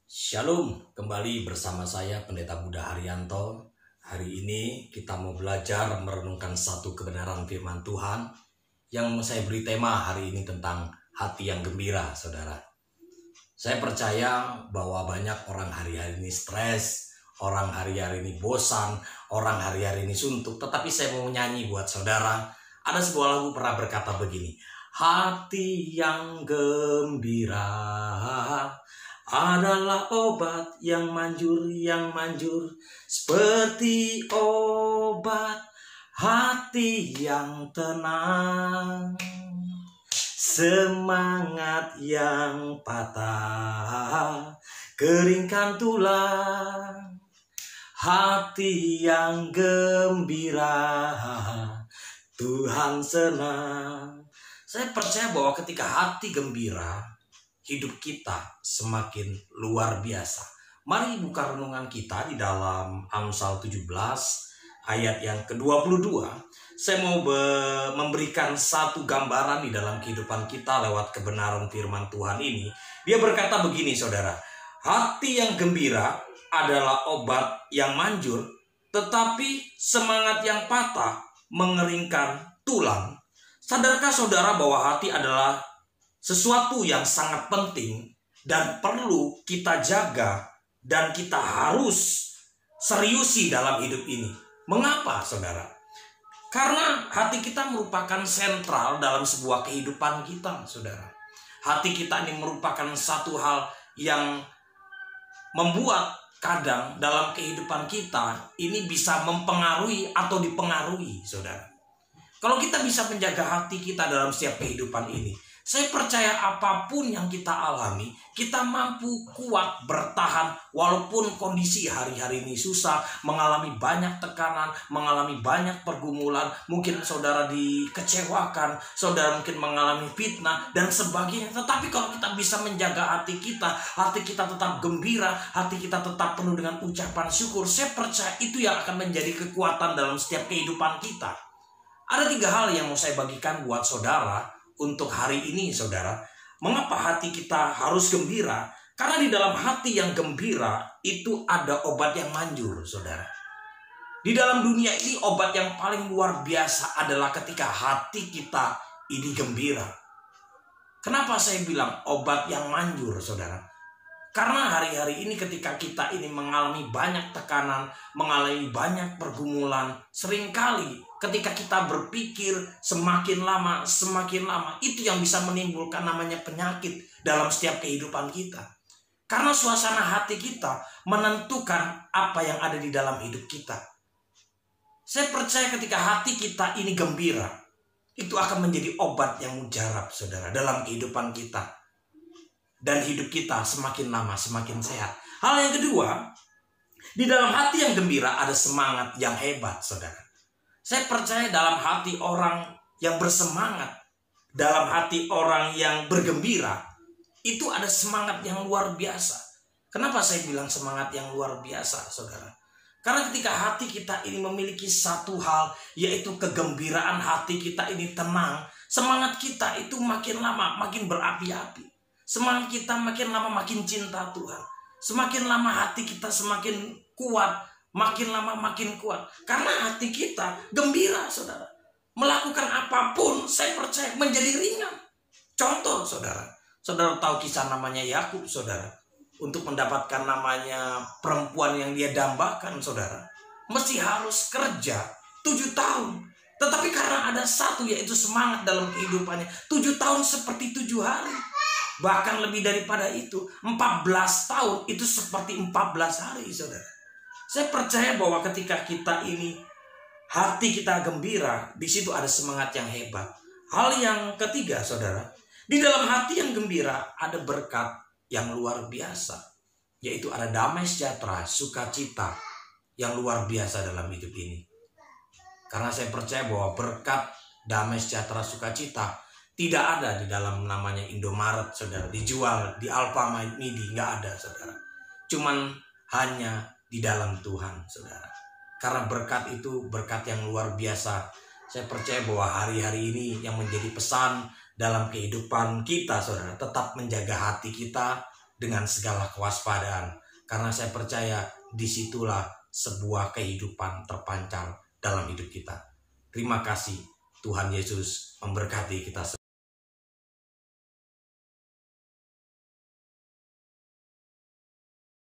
Shalom, kembali bersama saya Pendeta Budha Haryanto. Hari ini kita mau belajar merenungkan satu kebenaran firman Tuhan yang saya beri tema hari ini tentang hati yang gembira, saudara. Saya percaya bahwa banyak orang hari-hari ini stres, orang hari-hari ini bosan, orang hari-hari ini suntuk. Tetapi saya mau nyanyi buat saudara. Ada sebuah lagu pernah berkata begini, hati yang gembira adalah obat yang manjur, seperti obat hati yang tenang. Semangat yang patah, keringkan tulang. Hati yang gembira, Tuhan senang. Saya percaya bahwa ketika hati gembira, hidup kita semakin luar biasa. Mari buka renungan kita di dalam Amsal 17 ayat yang ke-22. Saya mau memberikan satu gambaran di dalam kehidupan kita lewat kebenaran firman Tuhan ini. Dia berkata begini, saudara. Hati yang gembira adalah obat yang manjur, tetapi semangat yang patah mengeringkan tulang. Sadarkah saudara bahwa hati adalah sesuatu yang sangat penting dan perlu kita jaga dan kita harus seriusi dalam hidup ini. Mengapa, saudara? Karena hati kita merupakan sentral dalam sebuah kehidupan kita, saudara. Hati kita ini merupakan satu hal yang membuat kadang dalam kehidupan kita ini bisa mempengaruhi atau dipengaruhi, saudara. Kalau kita bisa menjaga hati kita dalam setiap kehidupan ini, saya percaya apapun yang kita alami, kita mampu kuat bertahan walaupun kondisi hari-hari ini susah, mengalami banyak tekanan, mengalami banyak pergumulan, mungkin saudara dikecewakan, saudara mungkin mengalami fitnah dan sebagainya. Tetapi kalau kita bisa menjaga hati kita tetap gembira, hati kita tetap penuh dengan ucapan syukur, saya percaya itu yang akan menjadi kekuatan dalam setiap kehidupan kita. Ada 3 hal yang mau saya bagikan buat saudara untuk hari ini, saudara. Mengapa hati kita harus gembira? Karena di dalam hati yang gembira itu ada obat yang manjur, saudara. Di dalam dunia ini obat yang paling luar biasa adalah ketika hati kita ini gembira. Kenapa saya bilang obat yang manjur, saudara? Karena hari-hari ini ketika kita ini mengalami banyak tekanan, mengalami banyak pergumulan, seringkali ketika kita berpikir semakin lama, itu yang bisa menimbulkan namanya penyakit dalam setiap kehidupan kita. Karena suasana hati kita menentukan apa yang ada di dalam hidup kita. Saya percaya ketika hati kita ini gembira, itu akan menjadi obat yang mujarab, saudara, dalam kehidupan kita. Dan hidup kita semakin lama semakin sehat. Hal yang kedua, di dalam hati yang gembira ada semangat yang hebat, saudara. Saya percaya dalam hati orang yang bersemangat, dalam hati orang yang bergembira, itu ada semangat yang luar biasa. Kenapa saya bilang semangat yang luar biasa, saudara? Karena ketika hati kita ini memiliki satu hal, yaitu kegembiraan, hati kita ini tenang, semangat kita itu makin lama makin berapi-api. Semangat kita makin lama makin cinta Tuhan. Semakin lama hati kita semakin kuat, makin lama makin kuat. Karena hati kita gembira, saudara. Melakukan apapun saya percaya menjadi ringan. Contoh, saudara. Saudara tahu kisah namanya Yakub, saudara. Untuk mendapatkan namanya perempuan yang dia dambakan, saudara, mesti harus kerja 7 tahun. Tetapi karena ada satu, yaitu semangat dalam kehidupannya. 7 tahun seperti 7 hari. Bahkan lebih daripada itu, 14 tahun itu seperti 14 hari, saudara. Saya percaya bahwa ketika kita ini hati kita gembira, di situ ada semangat yang hebat. Hal yang ketiga, saudara, di dalam hati yang gembira ada berkat yang luar biasa, yaitu ada damai sejahtera, sukacita yang luar biasa dalam hidup ini. Karena saya percaya bahwa berkat damai sejahtera, sukacita tidak ada di dalam namanya Indomaret, saudara. Dijual di Alfamart, Midi, nggak ada, saudara. Cuman hanya di dalam Tuhan, saudara. Karena berkat itu berkat yang luar biasa. Saya percaya bahwa hari-hari ini yang menjadi pesan dalam kehidupan kita, saudara, tetap menjaga hati kita, dengan segala kewaspadaan, karena saya percaya disitulah sebuah kehidupan terpancar dalam hidup kita. Terima kasih, Tuhan Yesus memberkati kita semua.